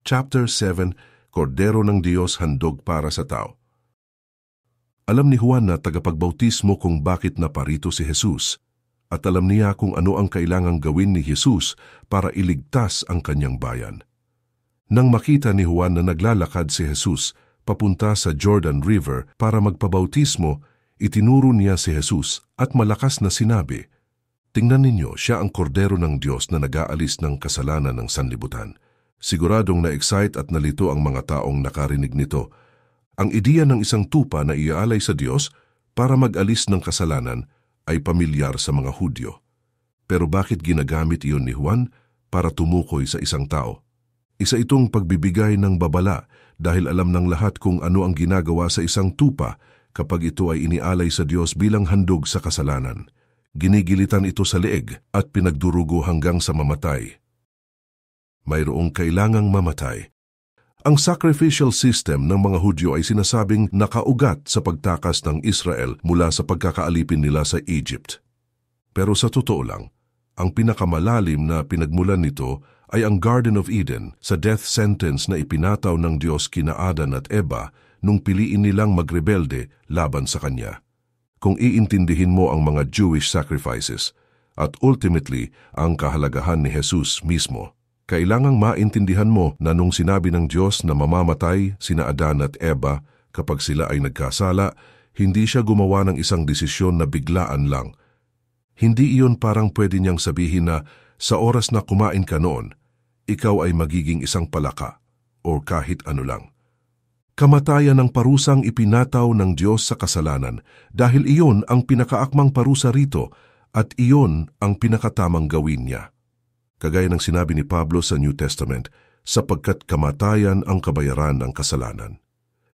Chapter 7, Kordero ng Diyos handog para sa tao. Alam ni Juan na tagapagbautismo kung bakit naparito si Jesus, at alam niya kung ano ang kailangang gawin ni Jesus para iligtas ang kanyang bayan. Nang makita ni Juan na naglalakad si Jesus papunta sa Jordan River para magpabautismo, itinuro niya si Jesus at malakas na sinabi, "Tingnan ninyo, siya ang kordero ng Diyos na nag-aalis ng kasalanan ng sanlibutan." Siguradong na-excite at nalito ang mga taong nakarinig nito. Ang ideya ng isang tupa na iaalay sa Diyos para mag-alis ng kasalanan ay pamilyar sa mga Hudyo. Pero bakit ginagamit iyon ni Juan para tumukoy sa isang tao? Isa itong pagbibigay ng babala dahil alam ng lahat kung ano ang ginagawa sa isang tupa kapag ito ay inialay sa Diyos bilang handog sa kasalanan. Ginigilitan ito sa leeg at pinagdurugo hanggang sa mamatay. Mayroong kailangang mamatay. Ang sacrificial system ng mga Hudyo ay sinasabing nakaugat sa pagtakas ng Israel mula sa pagkakaalipin nila sa Egypt. Pero sa totoo lang, ang pinakamalalim na pinagmulan nito ay ang Garden of Eden sa death sentence na ipinataw ng Diyos kina Adan at Eva nung piliin nilang magrebelde laban sa Kanya. Kung iintindihin mo ang mga Jewish sacrifices at ultimately ang kahalagahan ni Jesus mismo, kailangang maintindihan mo na nung sinabi ng Diyos na mamamatay sina Adan at Eva kapag sila ay nagkasala, hindi siya gumawa ng isang desisyon na biglaan lang. Hindi iyon parang pwede niyang sabihin na sa oras na kumain ka noon, ikaw ay magiging isang palaka o kahit ano lang. Kamatayan ang parusang ipinataw ng Diyos sa kasalanan dahil iyon ang pinakaakmang parusa rito at iyon ang pinakatamang gawin niya. Kagaya ng sinabi ni Pablo sa New Testament, sapagkat kamatayan ang kabayaran ng kasalanan.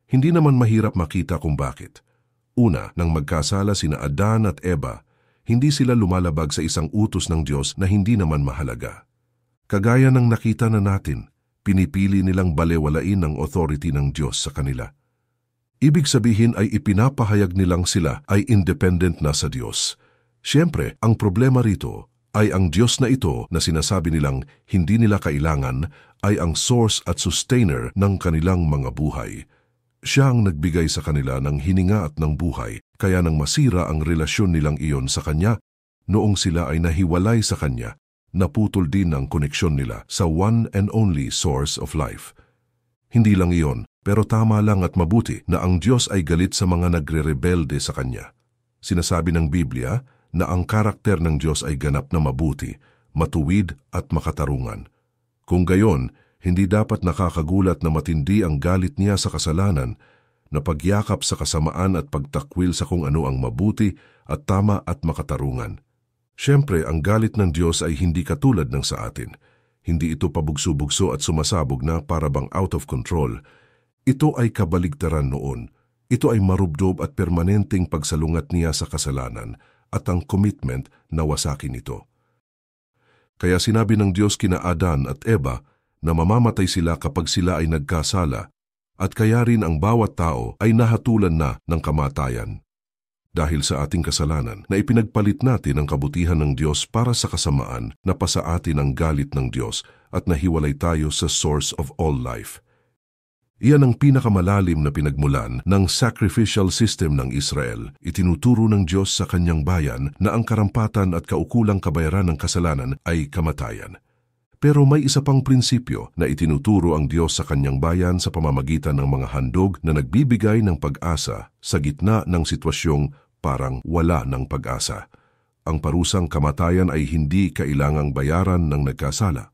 Hindi naman mahirap makita kung bakit. Una, nang magkasala sina Adan at Eva, hindi sila lumalabag sa isang utos ng Diyos na hindi naman mahalaga. Kagaya ng nakita na natin, pinipili nilang balewalain ang authority ng Diyos sa kanila. Ibig sabihin ay ipinapahayag nilang sila ay independent na sa Diyos. Siyempre, ang problema rito ay ang Diyos na ito na sinasabi nilang hindi nila kailangan ay ang source at sustainer ng kanilang mga buhay. Siya ang nagbigay sa kanila ng hininga at ng buhay, kaya nang masira ang relasyon nilang iyon sa Kanya, noong sila ay nahiwalay sa Kanya, naputol din ang koneksyon nila sa one and only source of life. Hindi lang iyon, pero tama lang at mabuti na ang Diyos ay galit sa mga nagre-rebelde sa Kanya. Sinasabi ng Biblia na ang karakter ng Diyos ay ganap na mabuti, matuwid at makatarungan. Kung gayon, hindi dapat nakakagulat na matindi ang galit niya sa kasalanan, na pagyakap sa kasamaan at pagtakwil sa kung ano ang mabuti at tama at makatarungan. Siyempre, ang galit ng Diyos ay hindi katulad ng sa atin. Hindi ito pabugso-bugso at sumasabog na para bang out of control. Ito ay kabaligtaran noon. Ito ay marubdob at permanenteng pagsalungat niya sa kasalanan at ang commitment na wasakin ito. Kaya sinabi ng Diyos kina Adan at Eva na mamamatay sila kapag sila ay nagkasala at kaya rin ang bawat tao ay nahatulan na ng kamatayan. Dahil sa ating kasalanan na ipinagpalit natin ang kabutihan ng Diyos para sa kasamaan, napasa atin ang galit ng Diyos at nahiwalay tayo sa source of all life. Iyan ang pinakamalalim na pinagmulan ng sacrificial system ng Israel. Itinuturo ng Diyos sa kanyang bayan na ang karampatan at kaukulang kabayaran ng kasalanan ay kamatayan. Pero may isa pang prinsipyo na itinuturo ang Diyos sa kanyang bayan sa pamamagitan ng mga handog na nagbibigay ng pag-asa sa gitna ng sitwasyong parang wala ng pag-asa. Ang parusang kamatayan ay hindi kailangang bayaran ng nagkasala.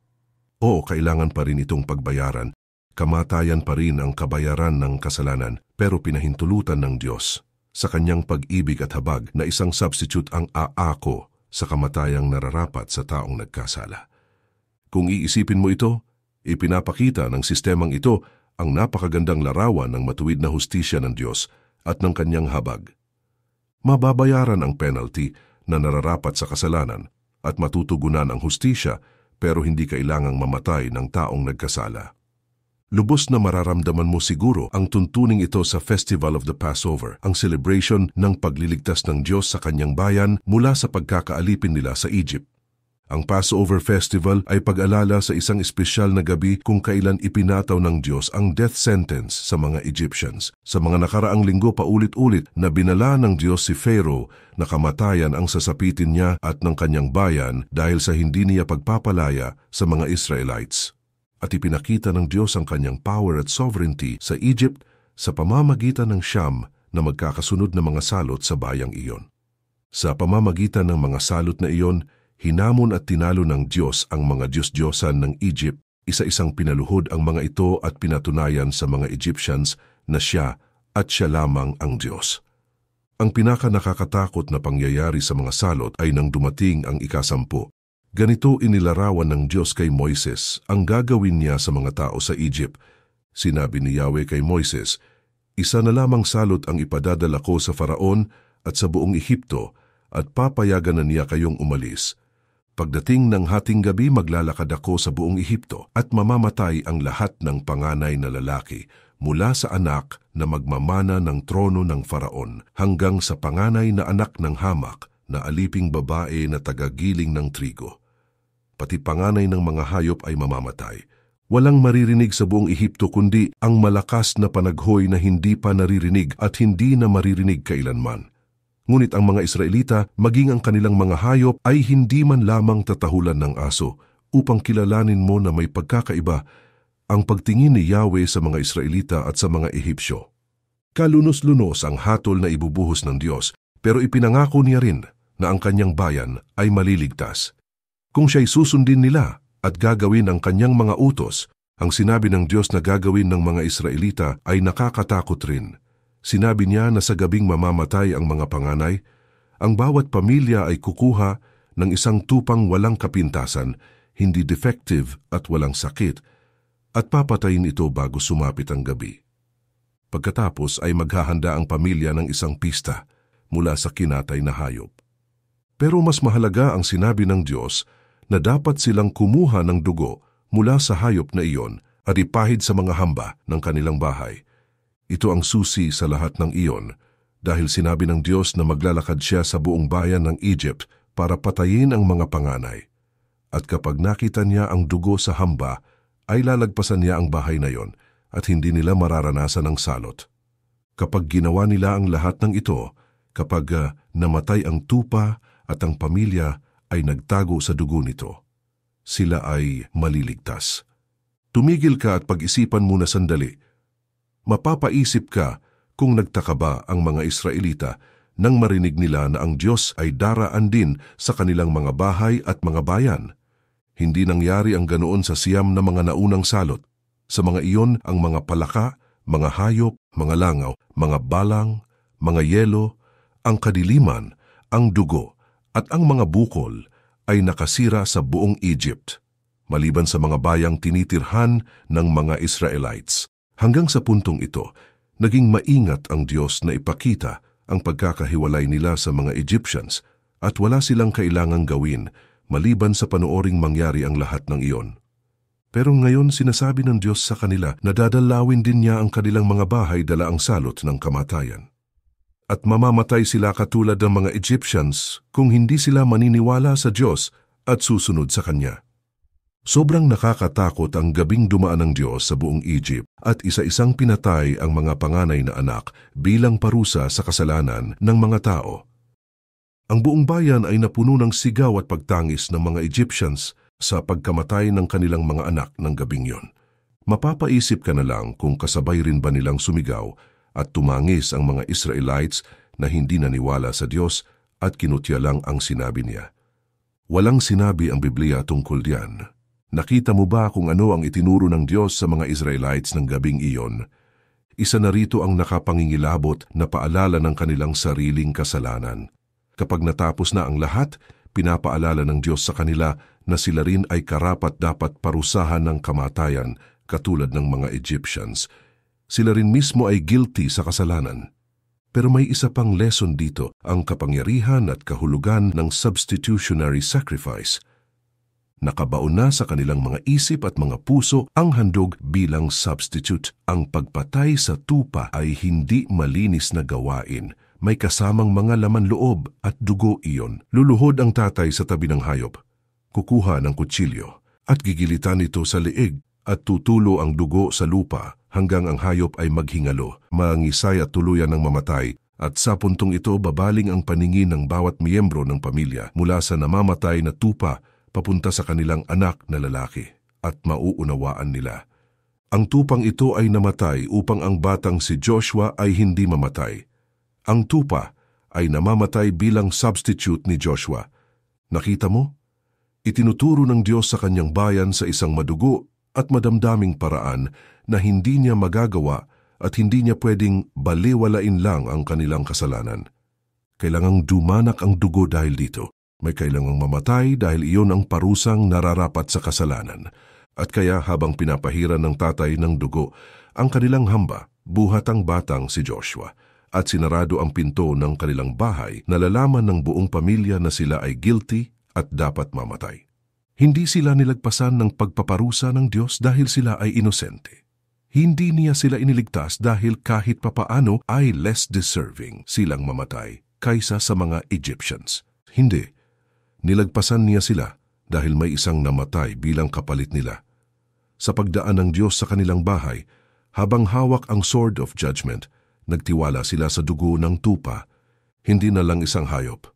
Oo, kailangan pa rin itong pagbayaran. Kamatayan pa rin ang kabayaran ng kasalanan, pero pinahintulutan ng Diyos sa kanyang pag-ibig at habag na isang substitute ang aako sa kamatayang nararapat sa taong nagkasala. Kung iisipin mo ito, ipinapakita ng sistemang ito ang napakagandang larawan ng matuwid na hustisya ng Diyos at ng kanyang habag. Mababayaran ang penalty na nararapat sa kasalanan at matutugunan ang hustisya, pero hindi kailangang mamatay ng taong nagkasala. Lubos na mararamdaman mo siguro ang tuntuning ito sa Festival of the Passover, ang celebration ng pagliligtas ng Diyos sa kanyang bayan mula sa pagkakaalipin nila sa Egypt. Ang Passover Festival ay pag-alala sa isang espesyal na gabi kung kailan ipinataw ng Diyos ang death sentence sa mga Egyptians. Sa mga nakaraang linggo paulit-ulit na binala ng Diyos si Pharaoh na kamatayan ang sasapitin niya at ng kanyang bayan dahil sa hindi niya pagpapalaya sa mga Israelites. At ipinakita ng Diyos ang kanyang power at sovereignty sa Egypt sa pamamagitan ng siyam na magkakasunod na mga salot sa bayang iyon. Sa pamamagitan ng mga salot na iyon, hinamon at tinalo ng Diyos ang mga Diyos-Diyosan ng Egypt, isa-isang pinaluhod ang mga ito at pinatunayan sa mga Egyptians na siya at siya lamang ang Diyos. Ang pinaka-nakakatakot na pangyayari sa mga salot ay nang dumating ang ika-10. Ganito inilarawan ng Diyos kay Moises ang gagawin niya sa mga tao sa Egypt. Sinabi ni Yahweh kay Moises, "Isa na lamang salot ang ipadadala ko sa Faraon at sa buong Ehipto, at papayagan na niya kayong umalis. Pagdating ng hating gabi maglalakad ako sa buong Ehipto at mamamatay ang lahat ng panganay na lalaki mula sa anak na magmamana ng trono ng Faraon hanggang sa panganay na anak ng hamak na aliping babae na tagagiling ng trigo. Pati panganay ng mga hayop ay mamamatay. Walang maririnig sa buong Ehipto kundi ang malakas na panaghoy na hindi pa naririnig at hindi na maririnig kailanman. Ngunit ang mga Israelita, maging ang kanilang mga hayop ay hindi man lamang tatahulan ng aso upang kilalanin mo na may pagkakaiba ang pagtingin ni Yahweh sa mga Israelita at sa mga Ehipsyo. Kalunos-lunos ang hatol na ibubuhos ng Diyos, pero ipinangako niya rin na ang kanyang bayan ay maliligtas. Kung siya'y susundin nila at gagawin ang kanyang mga utos, ang sinabi ng Diyos na gagawin ng mga Israelita ay nakakatakot rin. Sinabi niya na sa gabing mamamatay ang mga panganay, ang bawat pamilya ay kukuha ng isang tupang walang kapintasan, hindi defective at walang sakit, at papatayin ito bago sumapit ang gabi. Pagkatapos ay maghahanda ang pamilya ng isang pista mula sa kinatay na hayop. Pero mas mahalaga ang sinabi ng Diyos na dapat silang kumuha ng dugo mula sa hayop na iyon at ipahid sa mga hamba ng kanilang bahay. Ito ang susi sa lahat ng iyon dahil sinabi ng Diyos na maglalakad siya sa buong bayan ng Egypt para patayin ang mga panganay. At kapag nakita niya ang dugo sa hamba, ay lalagpasan niya ang bahay na iyon at hindi nila mararanasan ang salot. Kapag ginawa nila ang lahat ng ito, kapag namatay ang tupa at ang pamilya ay nagtago sa dugo nito, sila ay maliligtas. Tumigil ka at pag-isipan muna sandali. Mapapaisip ka kung nagtaka ba ang mga Israelita nang marinig nila na ang Diyos ay daraan din sa kanilang mga bahay at mga bayan. Hindi nangyari ang ganoon sa siyam na mga naunang salot. Sa mga iyon ang mga palaka, mga hayop, mga langaw, mga balang, mga yelo, ang kadiliman, ang dugo, at ang mga bukol ay nakasira sa buong Egypt, maliban sa mga bayang tinitirhan ng mga Israelites. Hanggang sa puntong ito, naging maingat ang Diyos na ipakita ang pagkakahiwalay nila sa mga Egyptians at wala silang kailangang gawin maliban sa panooring mangyari ang lahat ng iyon. Pero ngayon sinasabi ng Diyos sa kanila na dadalawin din niya ang kanilang mga bahay dala ang salot ng kamatayan. At mamamatay sila katulad ng mga Egyptians kung hindi sila maniniwala sa Diyos at susunod sa Kanya. Sobrang nakakatakot ang gabing dumaan ng Diyos sa buong Egypt at isa-isang pinatay ang mga panganay na anak bilang parusa sa kasalanan ng mga tao. Ang buong bayan ay napuno ng sigaw at pagtangis ng mga Egyptians sa pagkamatay ng kanilang mga anak ng gabing yon. Mapapaisip ka na lang kung kasabay rin ba nilang sumigaw at tumangis ang mga Israelites na hindi naniwala sa Diyos at kinutya lang ang sinabi niya. Walang sinabi ang Biblia tungkol diyan. Nakita mo ba kung ano ang itinuro ng Diyos sa mga Israelites ng gabing iyon? Isa na rito ang nakapangingilabot na paalala ng kanilang sariling kasalanan. Kapag natapos na ang lahat, pinapaalala ng Diyos sa kanila na sila rin ay karapat-dapat parusahan ng kamatayan katulad ng mga Egyptians. Sila rin mismo ay guilty sa kasalanan. Pero may isa pang lesson dito, ang kapangyarihan at kahulugan ng substitutionary sacrifice. Nakabaon na sa kanilang mga isip at mga puso ang handog bilang substitute. Ang pagpatay sa tupa ay hindi malinis na gawain. May kasamang mga laman loob at dugo iyon. Luluhod ang tatay sa tabi ng hayop. kukuha ng kutsilyo at gigilitan ito sa leeg at tutulo ang dugo sa lupa hanggang ang hayop ay maghingalo, mangisay at tuluyan ng mamatay, at sa puntong ito babaling ang paningin ng bawat miyembro ng pamilya mula sa namamatay na tupa papunta sa kanilang anak na lalaki, at mauunawaan nila. Ang tupang ito ay namatay upang ang batang si Joshua ay hindi mamatay. Ang tupa ay namamatay bilang substitute ni Joshua. Nakita mo? Itinuturo ng Diyos sa kanyang bayan sa isang madugo at madamdaming paraan na hindi niya magagawa at hindi niya pwedeng baliwalain lang ang kanilang kasalanan. Kailangang dumanak ang dugo dahil dito. May kailangang mamatay dahil iyon ang parusang nararapat sa kasalanan. At kaya habang pinapahiran ng tatay ng dugo ang kanilang hamba, buhat ang batang si Joshua at sinarado ang pinto ng kanilang bahay, nalalaman ng buong pamilya na sila ay guilty at dapat mamatay. Hindi sila nilagpasan ng pagpaparusa ng Diyos dahil sila ay inosente. Hindi niya sila iniligtas dahil kahit papaano ay less deserving silang mamatay kaysa sa mga Egyptians. Hindi. Nilagpasan niya sila dahil may isang namatay bilang kapalit nila. Sa pagdaan ng Diyos sa kanilang bahay, habang hawak ang sword of judgment, nagtiwala sila sa dugo ng tupa, hindi na lang isang hayop.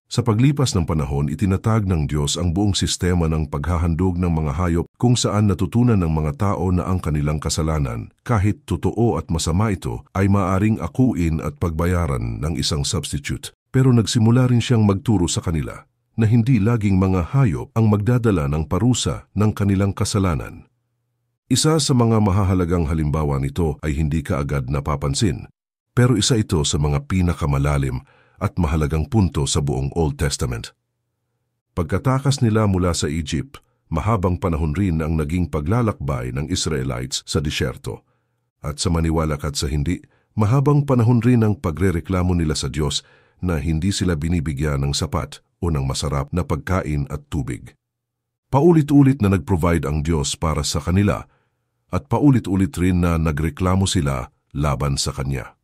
Sa paglipas ng panahon, itinatag ng Diyos ang buong sistema ng paghahandog ng mga hayop kung saan natutunan ng mga tao na ang kanilang kasalanan, kahit totoo at masama ito, ay maaring akuin at pagbayaran ng isang substitute. Pero nagsimula rin siyang magturo sa kanila na hindi laging mga hayop ang magdadala ng parusa ng kanilang kasalanan. Isa sa mga mahahalagang halimbawa nito ay hindi kaagad napapansin, pero isa ito sa mga pinakamalalim at mahalagang punto sa buong Old Testament. Pagkatakas nila mula sa Egypt, mahabang panahon rin ang naging paglalakbay ng Israelites sa disyerto. At sa maniwala at sa hindi, mahabang panahon rin ang pagrereklamo nila sa Diyos na hindi sila binibigyan ng sapat o ng masarap na pagkain at tubig. Paulit-ulit na nag-provide ang Diyos para sa kanila at paulit-ulit rin na nagreklamo sila laban sa Kanya.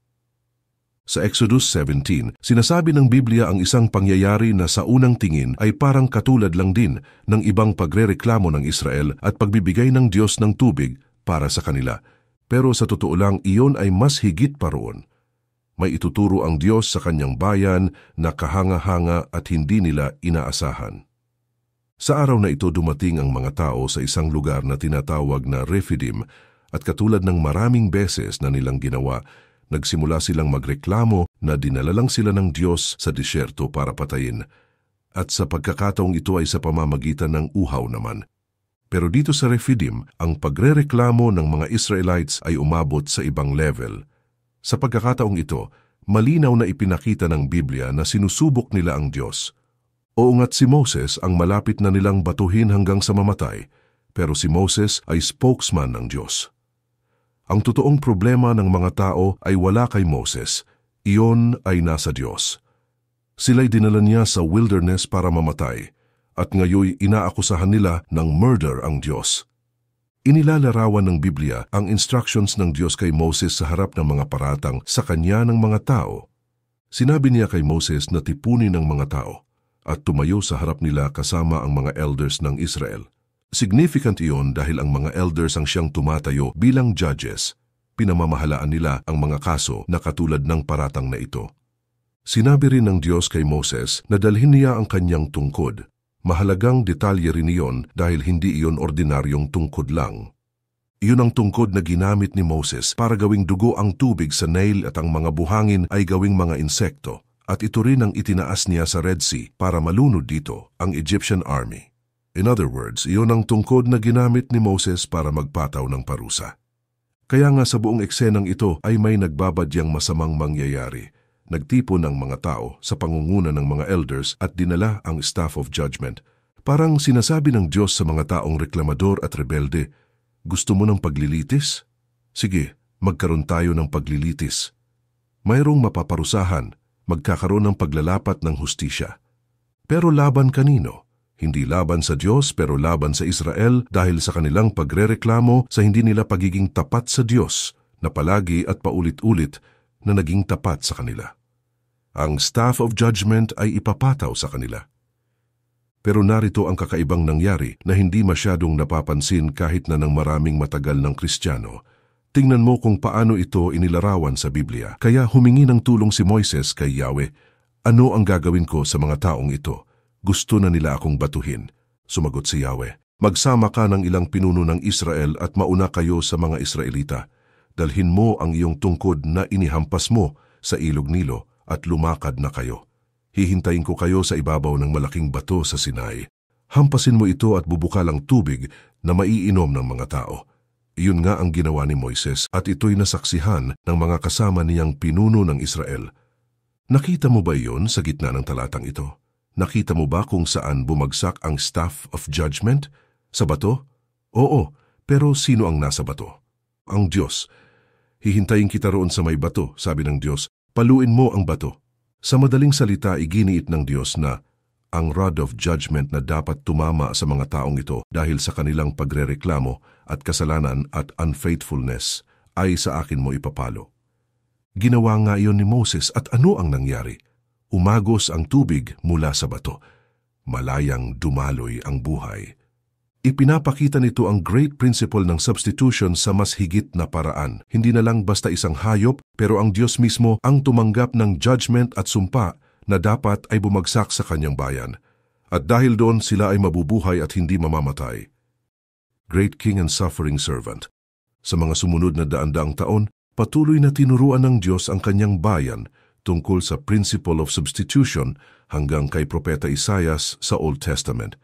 Sa Exodus 17, sinasabi ng Biblia ang isang pangyayari na sa unang tingin ay parang katulad lang din ng ibang pagrereklamo ng Israel at pagbibigay ng Diyos ng tubig para sa kanila. Pero sa totoo lang, iyon ay mas higit pa roon. May ituturo ang Diyos sa kanyang bayan na kahanga-hanga at hindi nila inaasahan. Sa araw na ito dumating ang mga tao sa isang lugar na tinatawag na Rephidim at katulad ng maraming beses na nilang ginawa, nagsimula silang magreklamo na dinala lang sila ng Diyos sa disyerto para patayin. At sa pagkakataong ito ay sa pamamagitan ng uhaw naman. Pero dito sa Rephidim, ang pagrereklamo ng mga Israelites ay umabot sa ibang level. Sa pagkakataong ito, malinaw na ipinakita ng Biblia na sinusubok nila ang Diyos. Oo nga't si Moses ang malapit na nilang batuhin hanggang sa mamatay, pero si Moses ay spokesman ng Diyos. Ang totoong problema ng mga tao ay wala kay Moses, iyon ay nasa Diyos. Sila'y dinala niya sa wilderness para mamatay, at ngayoy inaakusahan nila ng murder ang Diyos. Inilalarawan ng Biblia ang instructions ng Diyos kay Moses sa harap ng mga paratang sa kanya ng mga tao. Sinabi niya kay Moses na tipunin ng mga tao at tumayo sa harap nila kasama ang mga elders ng Israel. Significant iyon dahil ang mga elders ang siyang tumatayo bilang judges. Pinamamahalaan nila ang mga kaso na katulad ng paratang na ito. Sinabi rin ng Diyos kay Moses na dalhin niya ang kanyang tungkod. Mahalagang detalye rin iyon dahil hindi iyon ordinaryong tungkod lang. Iyon ang tungkod na ginamit ni Moses para gawing dugo ang tubig sa Nile at ang mga buhangin ay gawing mga insekto. At ito rin ang itinaas niya sa Red Sea para malunod dito ang Egyptian army. In other words, iyon ang tungkod na ginamit ni Moses para magpataw ng parusa. Kaya nga sa buong eksenang ito ay may nagbabadyang masamang mangyayari. Nagtipon ang mga tao sa pangunguna ng mga elders at dinala ang staff of judgment. Parang sinasabi ng Diyos sa mga taong reklamador at rebelde, gusto mo ng paglilitis? Sige, magkaroon tayo ng paglilitis. Mayroong mapaparusahan, magkakaroon ng paglalapat ng hustisya. Pero laban kanino? Hindi laban sa Diyos pero laban sa Israel dahil sa kanilang pagrereklamo sa hindi nila pagiging tapat sa Diyos na palagi at paulit-ulit na naging tapat sa kanila. Ang staff of judgment ay ipapataw sa kanila. Pero narito ang kakaibang nangyari na hindi masyadong napapansin kahit na ng maraming matagal ng Kristiyano. Tingnan mo kung paano ito inilarawan sa Biblia. Kaya humingi ng tulong si Moises kay Yahweh. Ano ang gagawin ko sa mga taong ito? Gusto na nila akong batuhin. Sumagot si Yahweh, magsama ka ng ilang pinuno ng Israel at mauna kayo sa mga Israelita. Dalhin mo ang iyong tungkod na inihampas mo sa ilog Nilo at lumakad na kayo. Hihintayin ko kayo sa ibabaw ng malaking bato sa Sinai. Hampasin mo ito at bubukalang tubig na maiinom ng mga tao. Iyon nga ang ginawa ni Moises at ito'y nasaksihan ng mga kasama niyang pinuno ng Israel. Nakita mo ba iyon sa gitna ng talatang ito? Nakita mo ba kung saan bumagsak ang staff of judgment? Sa bato? Oo, pero sino ang nasa bato? Ang Diyos. Hihintayin kita roon sa may bato, sabi ng Diyos. Paluin mo ang bato. Sa madaling salita, iginiit ng Diyos na ang rod of judgment na dapat tumama sa mga taong ito dahil sa kanilang pagrereklamo at kasalanan at unfaithfulness ay sa akin mo ipapalo. Ginawa nga iyon ni Moses at ano ang nangyari? Umagos ang tubig mula sa bato. Malayang dumaloy ang buhay. Ipinapakita nito ang great principle ng substitution sa mas higit na paraan. Hindi na lang basta isang hayop, pero ang Diyos mismo ang tumanggap ng judgment at sumpa na dapat ay bumagsak sa kanyang bayan. At dahil doon sila ay mabubuhay at hindi mamamatay. Great King and Suffering Servant. Sa mga sumunod na daan-daang taon, patuloy na tinuruan ng Diyos ang kanyang bayan tungkol sa principle of substitution hanggang kay Propeta Isaias sa Old Testament.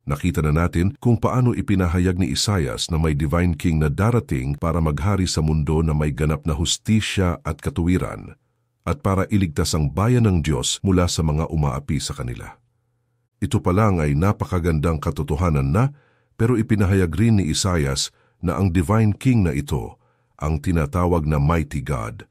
Nakita na natin kung paano ipinahayag ni Isaias na may divine king na darating para maghari sa mundo na may ganap na hustisya at katuwiran at para iligtas ang bayan ng Diyos mula sa mga umaapi sa kanila. Ito pa lang ay napakagandang katotohanan na, pero ipinahayag rin ni Isaias na ang divine king na ito, ang tinatawag na mighty God,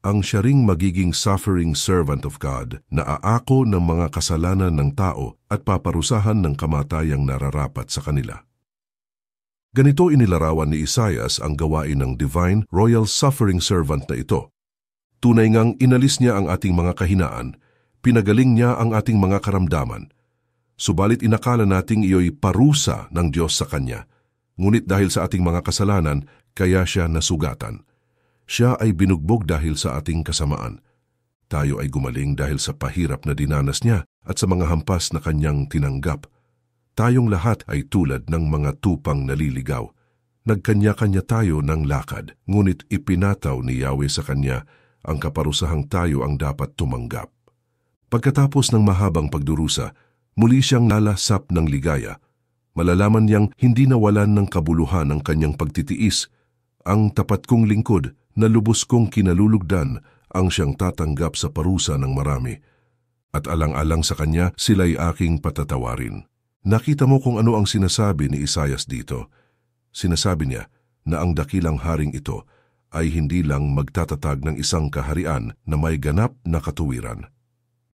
ang siya ring magiging suffering servant of God na aako ng mga kasalanan ng tao at paparusahan ng kamatayang nararapat sa kanila. Ganito inilarawan ni Isaias ang gawain ng divine royal suffering servant na ito. Tunay ngang inalis niya ang ating mga kahinaan, pinagaling niya ang ating mga karamdaman. Subalit inakala nating iyo'y parusa ng Diyos sa Kanya, ngunit dahil sa ating mga kasalanan, kaya siya nasugatan. Siya ay binugbog dahil sa ating kasamaan. Tayo ay gumaling dahil sa pahirap na dinanas niya at sa mga hampas na kanyang tinanggap. Tayong lahat ay tulad ng mga tupang naliligaw. Nagkanya-kanya tayo ng lakad, ngunit ipinataw ni Yahweh sa kanya ang kaparusahang tayo ang dapat tumanggap. Pagkatapos ng mahabang pagdurusa, muli siyang nalasap ng ligaya. Malalaman niyang hindi nawalan ng kabuluhan ang kanyang pagtitiis. Ang tapat kong lingkod na lubos kong kinalulugdan ang siyang tatanggap sa parusa ng marami. At alang-alang sa kanya, sila'y aking patatawarin. Nakita mo kung ano ang sinasabi ni Isaias dito. Sinasabi niya na ang dakilang haring ito ay hindi lang magtatatag ng isang kaharian na may ganap na katuwiran.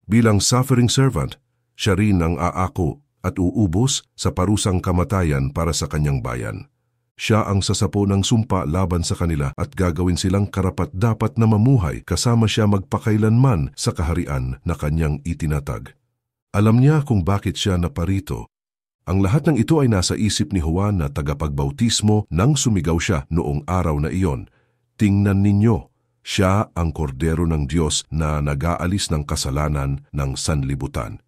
Bilang suffering servant, siya rin ang aako at uubos sa parusang kamatayan para sa kanyang bayan. Siya ang sasapo ng sumpa laban sa kanila at gagawin silang karapat-dapat na mamuhay kasama siya magpakailanman sa kaharian na kanyang itinatag. Alam niya kung bakit siya naparito. Ang lahat ng ito ay nasa isip ni Juan na tagapagbautismo nang sumigaw siya noong araw na iyon. Tingnan ninyo, siya ang kordero ng Diyos na nag-aalis ng kasalanan ng sanlibutan.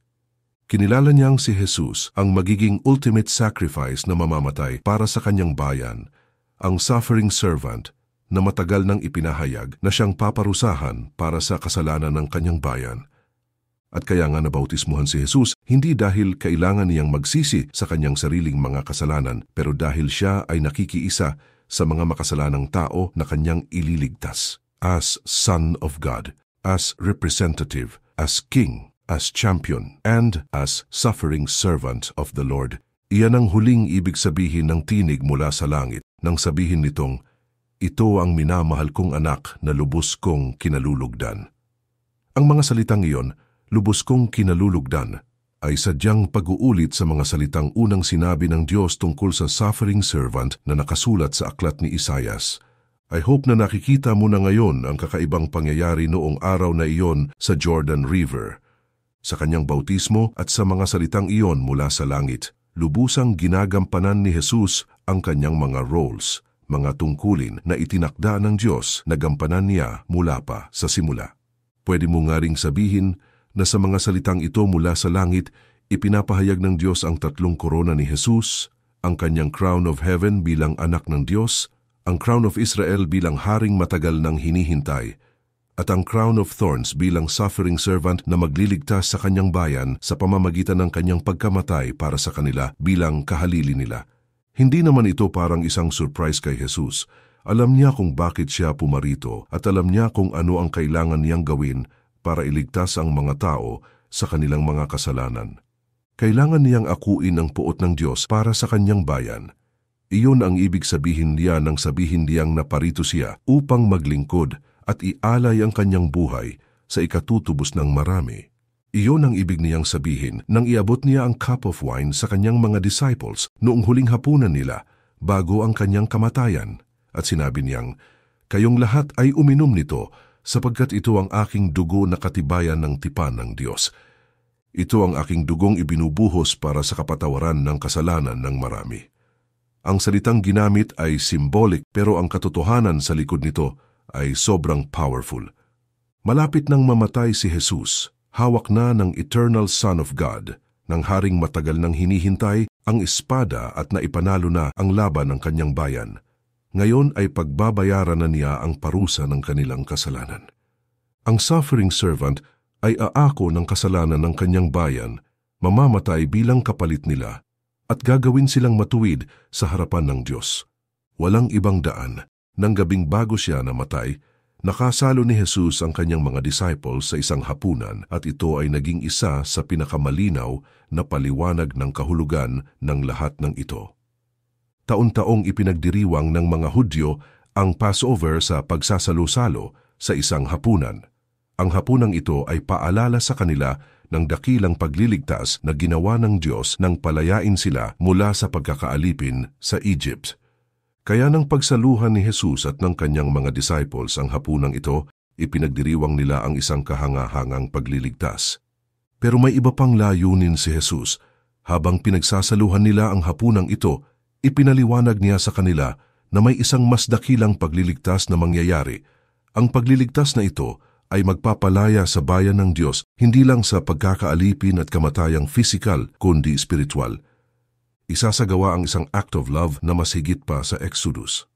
Kinilala niyang si Jesus ang magiging ultimate sacrifice na mamamatay para sa kanyang bayan, ang suffering servant na matagal nang ipinahayag na siyang paparusahan para sa kasalanan ng kanyang bayan. At kaya nga nabautismuhan si Jesus, hindi dahil kailangan niyang magsisi sa kanyang sariling mga kasalanan, pero dahil siya ay nakikiisa sa mga makasalanang tao na kanyang ililigtas. As Son of God, as representative, as King, as champion, and as suffering servant of the Lord. Iyan ang huling ibig sabihin ng tinig mula sa langit, nang sabihin nitong, ito ang minamahal kong anak na lubos kong kinalulugdan. Ang mga salitang iyon, lubos kong kinalulugdan, ay sadyang pag-uulit sa mga salitang unang sinabi ng Diyos tungkol sa suffering servant na nakasulat sa aklat ni Isaias. I hope na nakikita mo na ngayon ang kakaibang pangyayari noong araw na iyon sa Jordan River. Sa kanyang bautismo at sa mga salitang iyon mula sa langit, lubusang ginagampanan ni Jesus ang kanyang mga roles, mga tungkulin na itinakda ng Diyos na gampanan niya mula pa sa simula. Pwede mo nga ring sabihin na sa mga salitang ito mula sa langit, ipinapahayag ng Diyos ang tatlong korona ni Jesus, ang kanyang crown of heaven bilang anak ng Diyos, ang crown of Israel bilang haring matagal nang hinihintay, at ang crown of thorns bilang suffering servant na magliligtas sa kanyang bayan sa pamamagitan ng kanyang pagkamatay para sa kanila bilang kahalili nila. Hindi naman ito parang isang surprise kay Jesus. Alam niya kung bakit siya pumarito at alam niya kung ano ang kailangan niyang gawin para iligtas ang mga tao sa kanilang mga kasalanan. Kailangan niyang akuin ang puot ng Diyos para sa kanyang bayan. Iyon ang ibig sabihin niya nang sabihin niyang naparito siya upang maglingkod at ialay ang kanyang buhay sa ikatutubos ng marami. Iyon ang ibig niyang sabihin nang iabot niya ang cup of wine sa kanyang mga disciples noong huling hapunan nila bago ang kanyang kamatayan. At sinabi niyang, "Kayong lahat ay uminom nito sapagkat ito ang aking dugo na katibayan ng tipan ng Diyos. Ito ang aking dugong ibinubuhos para sa kapatawaran ng kasalanan ng marami." Ang salitang ginamit ay symbolic pero ang katotohanan sa likod nito ay sobrang powerful. Malapit nang mamatay si Jesus, hawak na ng Eternal Son of God, ng haring matagal nang hinihintay ang espada at naipanalo na ang laban ng kanyang bayan. Ngayon ay pagbabayaran na niya ang parusa ng kanilang kasalanan. Ang suffering servant ay aako ng kasalanan ng kanyang bayan, mamamatay bilang kapalit nila, at gagawin silang matuwid sa harapan ng Diyos. Walang ibang daan. Nang gabing bago siya namatay, nakasalo ni Jesus ang kanyang mga disciples sa isang hapunan at ito ay naging isa sa pinakamalinaw na paliwanag ng kahulugan ng lahat ng ito. Taon-taong ipinagdiriwang ng mga Hudyo ang Passover sa pagsasalo-salo sa isang hapunan. Ang hapunang ito ay paalala sa kanila ng dakilang pagliligtas na ginawa ng Diyos nang palayain sila mula sa pagkakaalipin sa Egypt. Kaya nang pagsaluhan ni Jesus at ng kanyang mga disciples ang hapunang ito, ipinagdiriwang nila ang isang kahangahangang pagliligtas. Pero may iba pang layunin si Jesus. Habang pinagsasaluhan nila ang hapunang ito, ipinaliwanag niya sa kanila na may isang mas dakilang pagliligtas na mangyayari. Ang pagliligtas na ito ay magpapalaya sa bayan ng Diyos hindi lang sa pagkakaalipin at kamatayang physical kundi spiritual. Isasagawa ang isang act of love na mas higit pa sa Exodus.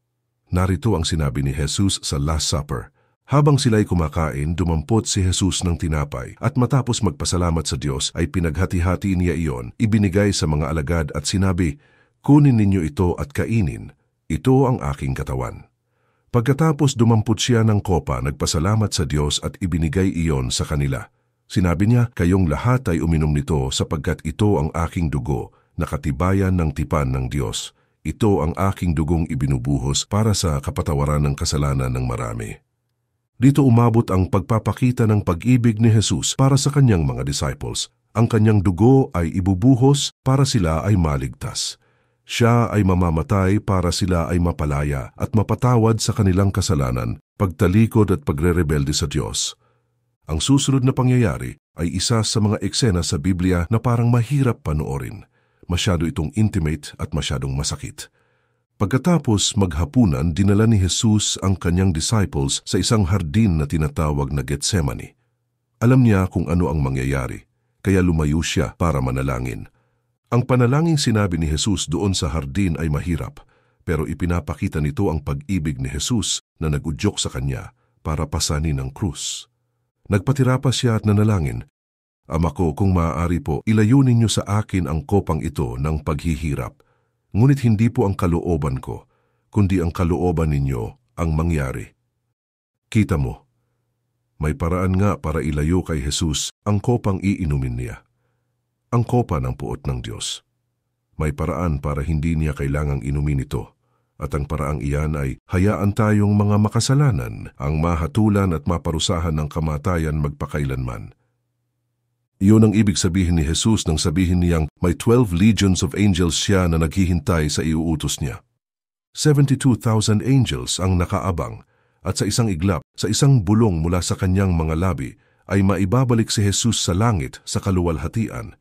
Narito ang sinabi ni Jesus sa Last Supper. Habang sila'y kumakain, dumampot si Jesus ng tinapay at matapos magpasalamat sa Diyos ay pinaghati-hati niya iyon, ibinigay sa mga alagad at sinabi, "Kunin ninyo ito at kainin. Ito ang aking katawan." Pagkatapos dumampot siya ng kopa, nagpasalamat sa Diyos at ibinigay iyon sa kanila. Sinabi niya, "Kayong lahat ay uminom nito sapagkat ito ang aking dugo, na katibayan ng tipan ng Diyos. Ito ang aking dugong ibinubuhos para sa kapatawaran ng kasalanan ng marami." Dito umabot ang pagpapakita ng pag-ibig ni Jesus para sa kanyang mga disciples. Ang kanyang dugo ay ibubuhos para sila ay maligtas. Siya ay mamamatay para sila ay mapalaya at mapatawad sa kanilang kasalanan, pagtalikod at pagrerebelde sa Diyos. Ang susunod na pangyayari ay isa sa mga eksena sa Biblia na parang mahirap panoorin. Masyado itong intimate at masyadong masakit. Pagkatapos maghapunan, dinala ni Jesus ang kanyang disciples sa isang hardin na tinatawag na Getsemani. Alam niya kung ano ang mangyayari, kaya lumayo siya para manalangin. Ang panalangin sinabi ni Jesus doon sa hardin ay mahirap, pero ipinapakita nito ang pag-ibig ni Jesus na nag-udyok sa kanya para pasanin ang krus. Nagpatira pa siya at nanalangin, "Ama ko, kung maaari po, ilayo ninyo sa akin ang kopang ito ng paghihirap. Ngunit hindi po ang kalooban ko, kundi ang kalooban ninyo ang mangyari." Kita mo, may paraan nga para ilayo kay Jesus ang kopang iinumin niya. Ang kopa ng puot ng Diyos. May paraan para hindi niya kailangang inumin ito. At ang paraang iyan ay hayaan tayong mga makasalanan ang mahatulan at maparusahan ng kamatayan magpakailanman. Iyon ang ibig sabihin ni Jesus nang sabihin niyang may 12 legions of angels siya na naghihintay sa iuutos niya. 72,000 angels ang nakaabang at sa isang iglap, sa isang bulong mula sa kanyang mga labi, ay maibabalik si Jesus sa langit sa kaluwalhatian,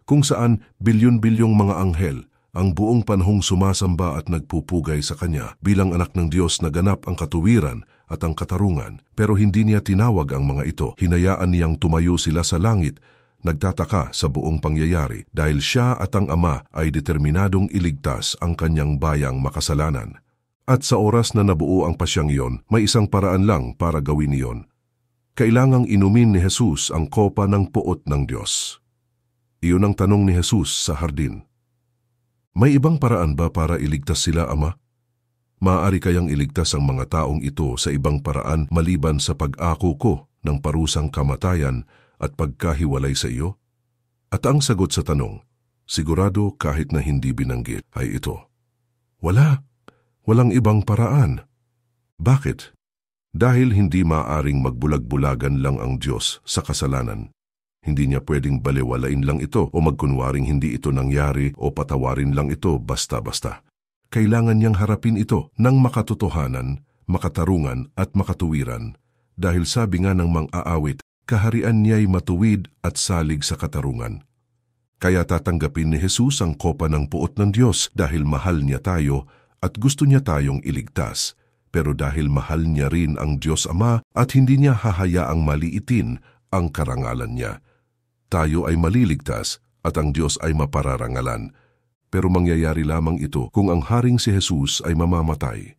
kung saan bilyon-bilyong mga anghel ang buong panahong sumasamba at nagpupugay sa Kanya bilang anak ng Diyos na ganap ang katuwiran at ang katarungan. Pero hindi niya tinawag ang mga ito. Hinayaan niyang tumayo sila sa langit, nagtataka sa buong pangyayari dahil siya at ang Ama ay determinadong iligtas ang Kanyang bayang makasalanan. At sa oras na nabuo ang pasyang iyon, may isang paraan lang para gawin iyon. Kailangang inumin ni Jesus ang kopa ng puot ng Diyos. Iyon ang tanong ni Jesus sa hardin. May ibang paraan ba para iligtas sila, Ama? Maaari kayang iligtas ang mga taong ito sa ibang paraan maliban sa pag-ako ko ng parusang kamatayan at pagkahiwalay sa iyo? At ang sagot sa tanong, sigurado kahit na hindi binanggit, ay ito. Walang ibang paraan. Bakit? Dahil hindi maaring magbulag-bulagan lang ang Diyos sa kasalanan. Hindi niya pwedeng baliwalain lang ito o magkunwaring hindi ito nangyari o patawarin lang ito basta-basta. Kailangan niyang harapin ito ng makatotohanan, makatarungan at makatuwiran. Dahil sabi nga ng mang-aawit, kaharian niya'y matuwid at salig sa katarungan. Kaya tatanggapin ni Jesus ang kopa ng puot ng Diyos dahil mahal niya tayo at gusto niya tayong iligtas. Pero dahil mahal niya rin ang Diyos Ama at hindi niya hahayaang maliitin ang karangalan niya. Tayo ay maliligtas at ang Diyos ay mapararangalan. Pero mangyayari lamang ito kung ang Haring si Jesus ay mamamatay.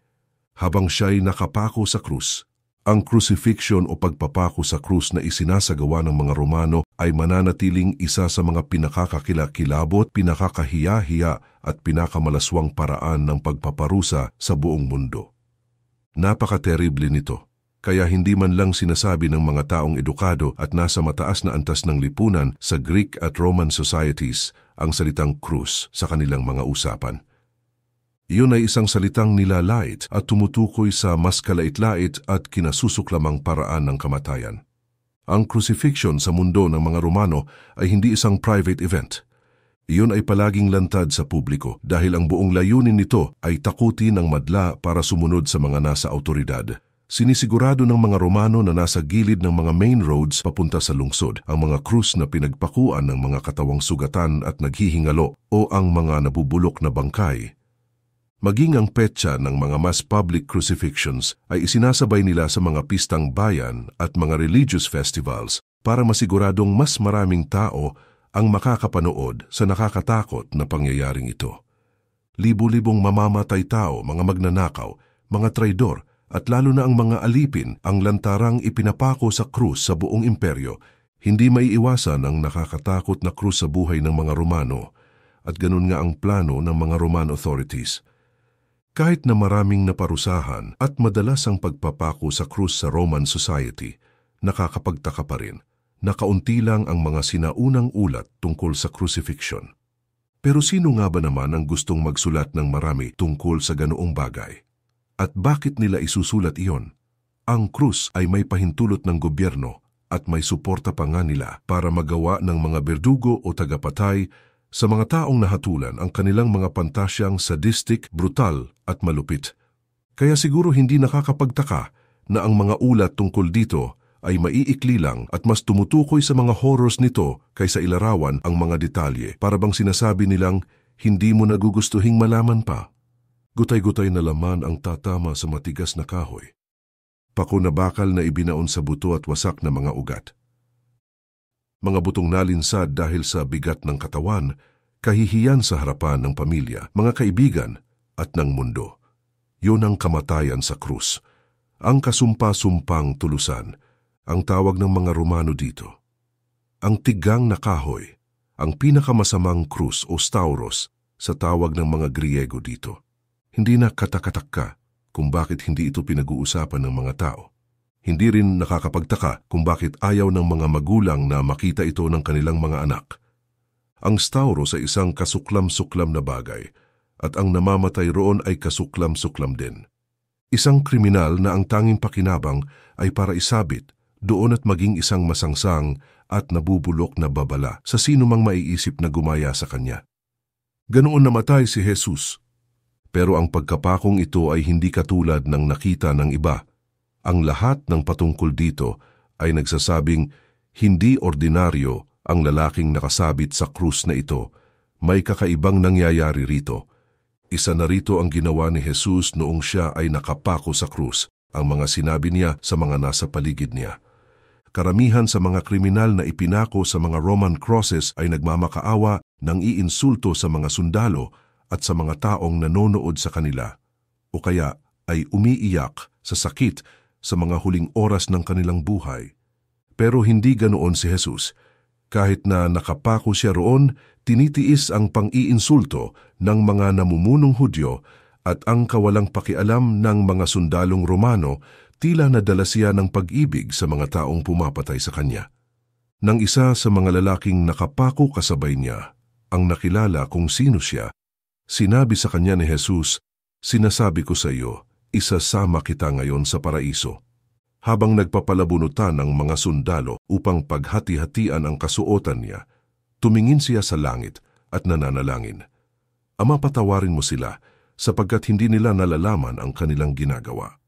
Habang siya'y nakapako sa krus, ang crucifixion o pagpapako sa krus na isinasagawa ng mga Romano ay mananatiling isa sa mga pinakakakilakilabot, pinakakahiya-hiya at pinakamalaswang paraan ng pagpaparusa sa buong mundo. Napaka-terrible nito. Kaya hindi man lang sinasabi ng mga taong edukado at nasa mataas na antas ng lipunan sa Greek at Roman societies ang salitang krus sa kanilang mga usapan. Iyon ay isang salitang nilalait at tumutukoy sa mas kalait-lait at kinasusuklamang paraan ng kamatayan. Ang crucifixion sa mundo ng mga Romano ay hindi isang private event. Iyon ay palaging lantad sa publiko dahil ang buong layunin nito ay takutin ang madla para sumunod sa mga nasa autoridad. Sinisigurado ng mga Romano na nasa gilid ng mga main roads papunta sa lungsod ang mga krus na pinagpakuan ng mga katawang sugatan at naghihingalo o ang mga nabubulok na bangkay. Maging ang petsa ng mga mas public crucifixions ay isinasabay nila sa mga pistang bayan at mga religious festivals para masiguradong mas maraming tao ang makakapanood sa nakakatakot na pangyayaring ito. Libu-libong mamamatay tao, mga magnanakaw, mga traidor, at lalo na ang mga alipin ang lantarang ipinapako sa krus sa buong imperyo. Hindi maiiwasan ang nakakatakot na krus sa buhay ng mga Romano at ganun nga ang plano ng mga Roman authorities. Kahit na maraming naparusahan at madalas ang pagpapako sa krus sa Roman society, nakakapagtaka pa rin na kaunti lang ang mga sinaunang ulat tungkol sa crucifixion. Pero sino nga ba naman ang gustong magsulat ng marami tungkol sa ganoong bagay? At bakit nila isusulat iyon? Ang krus ay may pahintulot ng gobyerno at may suporta pa nga nila para magawa ng mga berdugo o tagapatay sa mga taong nahatulan ang kanilang mga pantasyang sadistic, brutal at malupit. Kaya siguro hindi nakakapagtaka na ang mga ulat tungkol dito ay maiikli lang at mas tumutukoy sa mga horrors nito kaysa ilarawan ang mga detalye para bang sinasabi nilang hindi mo nagugustuhing malaman pa. Gutay-gutay na laman ang tatama sa matigas na kahoy. Pako na bakal na ibinaon sa buto at wasak na mga ugat. Mga butong nalinsad dahil sa bigat ng katawan, kahihiyan sa harapan ng pamilya, mga kaibigan at ng mundo. Yun ang kamatayan sa krus. Ang kasumpa-sumpang tulusan, ang tawag ng mga Romano dito. Ang tigang na kahoy, ang pinakamasamang krus o stauros sa tawag ng mga Griego dito. Hindi na katakatak kung bakit hindi ito pinag-uusapan ng mga tao. Hindi rin nakakapagtaka kung bakit ayaw ng mga magulang na makita ito ng kanilang mga anak. Ang stauros ay isang kasuklam-suklam na bagay at ang namamatay roon ay kasuklam-suklam din. Isang kriminal na ang tanging pakinabang ay para isabit doon at maging isang masangsang at nabubulok na babala sa sino mang maiisip na gumaya sa kanya. Ganoon namatay si Jesus. Pero ang pagkapakong ito ay hindi katulad ng nakita ng iba. Ang lahat ng patungkol dito ay nagsasabing Hindi ordinaryo ang lalaking nakasabit sa krus na ito. May kakaibang nangyayari rito. Isa na rito ang ginawa ni Jesus noong siya ay nakapako sa krus, ang mga sinabi niya sa mga nasa paligid niya. Karamihan sa mga kriminal na ipinako sa mga Roman crosses ay nagmamakaawa ng iinsulto sa mga sundalo at sa mga taong nanonood sa kanila, o kaya ay umiiyak sa sakit sa mga huling oras ng kanilang buhay. Pero hindi ganoon si Jesus. Kahit na nakapako siya roon, tinitiis ang pang-iinsulto ng mga namumunong Hudyo at ang kawalang pakialam ng mga sundalong Romano. Tila nadala siya ng pag-ibig sa mga taong pumapatay sa kanya. Nang isa sa mga lalaking nakapako kasabay niya, ang nakilala kung sino siya, sinabi sa kanya ni Jesus, "Sinasabi ko sa iyo, isasama kita ngayon sa paraiso." Habang nagpapalabunutan ang mga sundalo upang paghati-hatian ang kasuotan niya, tumingin siya sa langit at nananalangin, "Ama, patawarin mo sila sapagkat hindi nila nalalaman ang kanilang ginagawa."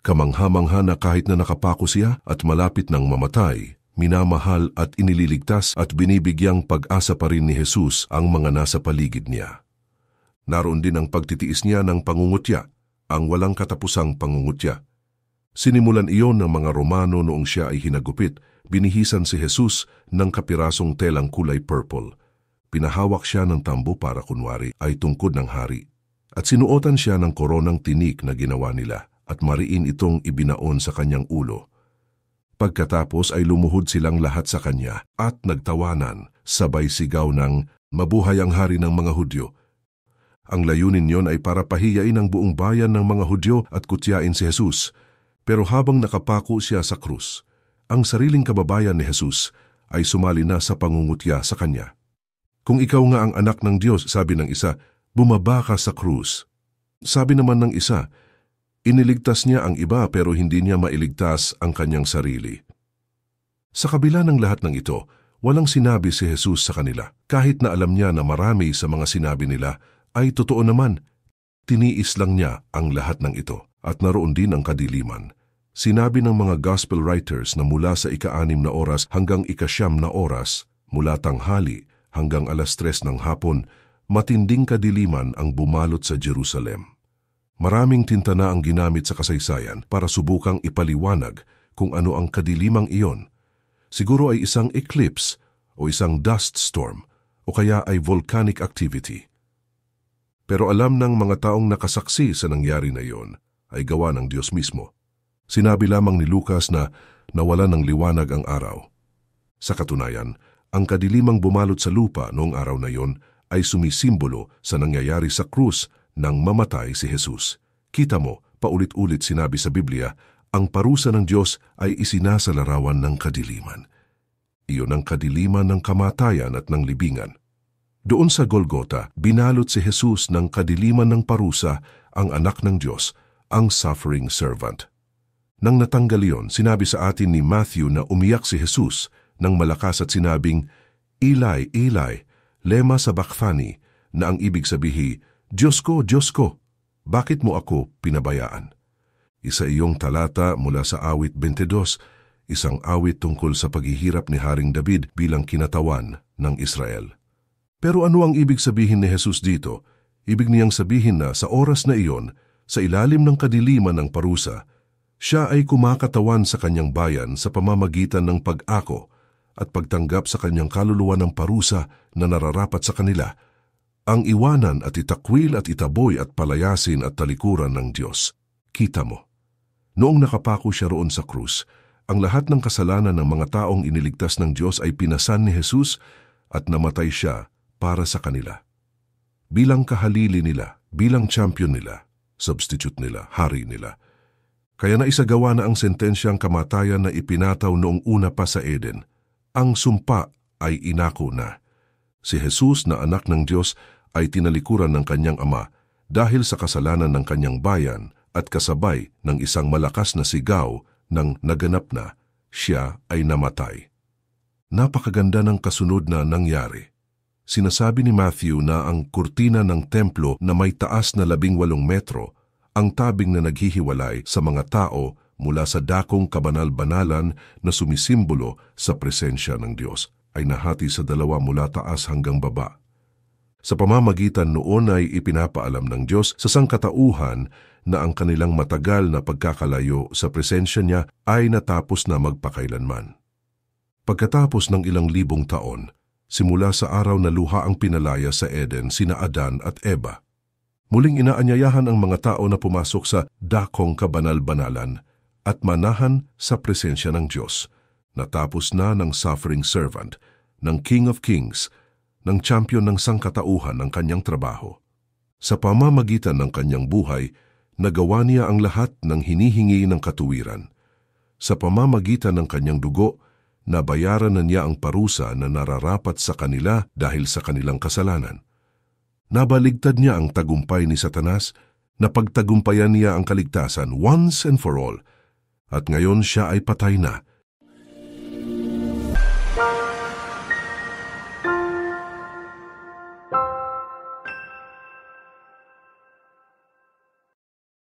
Kamangha-mangha na kahit na nakapako siya at malapit ng mamatay, minamahal at inililigtas at binibigyang pag-asa pa rin ni Jesus ang mga nasa paligid niya. Naroon din ang pagtitiis niya ng pangungutya, ang walang katapusang pangungutya. Sinimulan iyon ng mga Romano noong siya ay hinagupit, binihisan si Jesus ng kapirasong telang kulay purple. Pinahawak siya ng tambo para kunwari ay tungkod ng hari, at sinuotan siya ng koronang tinik na ginawa nila, at mariin itong ibinaon sa kanyang ulo. Pagkatapos ay lumuhod silang lahat sa kanya at nagtawanan, sabay sigaw ng, "Mabuhay ang hari ng mga Hudyo." Ang layunin niyon ay para pahiyain ang buong bayan ng mga Hudyo at kutyain si Jesus. Pero habang nakapako siya sa krus, ang sariling kababayan ni Jesus ay sumali na sa pangungutya sa kanya. "Kung ikaw nga ang anak ng Diyos," sabi ng isa, "bumaba ka sa krus." Sabi naman ng isa, iniligtas niya ang iba pero hindi niya mailigtas ang kanyang sarili. Sa kabila ng lahat ng ito, walang sinabi si Jesus sa kanila. Kahit na alam niya na marami sa mga sinabi nila ay totoo naman, tiniis lang niya ang lahat ng ito. At naroon din ang kadiliman. Sinabi ng mga gospel writers na mula sa ika-6 na oras hanggang ika-9 na oras, mula tanghali hanggang 3:00 ng hapon, matinding kadiliman ang bumalot sa Jerusalem. Maraming tinta na ang ginamit sa kasaysayan para subukang ipaliwanag kung ano ang kadilimang iyon. Siguro ay isang eclipse o isang dust storm o kaya ay volcanic activity. Pero alam ng mga taong nakasaksi sa nangyari na iyon ay gawa ng Diyos mismo. Sinabi lamang ni Lucas na nawala ng liwanag ang araw. Sa katunayan, ang kadilimang bumalot sa lupa noong araw na iyon ay sumisimbolo sa nangyayari sa krus nang mamatay si Jesus. Kita mo, paulit-ulit sinabi sa Biblia, ang parusa ng Diyos ay isinasalarawan ng kadiliman. Iyon ang kadiliman ng kamatayan at ng libingan. Doon sa Golgota, binalot si Jesus ng kadiliman ng parusa, ang anak ng Diyos, ang suffering servant. Nang natanggal iyon, sinabi sa atin ni Matthew na umiyak si Jesus ng malakas at sinabing, "Eli, Eli, lema sabachthani," na ang ibig sabihin, Diyos ko, bakit mo ako pinabayaan?" Isa iyong talata mula sa awit 22, isang awit tungkol sa paghihirap ni Haring David bilang kinatawan ng Israel. Pero ano ang ibig sabihin ni Jesus dito? Ibig niyang sabihin na sa oras na iyon, sa ilalim ng kadiliman ng parusa, siya ay kumakatawan sa kanyang bayan sa pamamagitan ng pag-ako at pagtanggap sa kanyang kaluluwa ng parusa na nararapat sa kanila, ang iwanan at itakwil at itaboy at palayasin at talikuran ng Diyos. Kita mo, noong nakapako siya roon sa krus, ang lahat ng kasalanan ng mga taong iniligtas ng Diyos ay pinasan ni Jesus at namatay siya para sa kanila. Bilang kahalili nila, bilang champion nila, substitute nila, hari nila. Kaya naisagawa na ang sentensyang kamatayan na ipinataw noong una pa sa Eden. Ang sumpa ay inako na. Si Jesus na anak ng Diyos ay tinalikuran ng kanyang ama dahil sa kasalanan ng kanyang bayan at kasabay ng isang malakas na sigaw ng naganap na siya ay namatay. Napakaganda ng kasunod na nangyari. Sinasabi ni Matthew na ang kurtina ng templo na may taas na 18 metro, ang tabing na naghihiwalay sa mga tao mula sa dakong kabanal-banalan na sumisimbolo sa presensya ng Diyos ay nahati sa dalawa mula taas hanggang baba. Sa pamamagitan noon ay ipinapaalam ng Diyos sa sangkatauhan na ang kanilang matagal na pagkakalayo sa presensya niya ay natapos na magpakailanman. Pagkatapos ng ilang libong taon, simula sa araw na luha ang pinalaya sa Eden sina Adan at Eva, muling inaanyayahan ang mga tao na pumasok sa dakong kabanal-banalan at manahan sa presensya ng Diyos. Natapos na ng suffering servant, ng King of Kings, ng champion ng sangkatauhan ng kanyang trabaho. Sa pamamagitan ng kanyang buhay, nagawa niya ang lahat ng hinihingi ng katuwiran. Sa pamamagitan ng kanyang dugo, nabayaran na niya ang parusa na nararapat sa kanila dahil sa kanilang kasalanan. Nabaligtad niya ang tagumpay ni Satanas, napagtagumpayan niya ang kaligtasan once and for all, at ngayon siya ay patay na,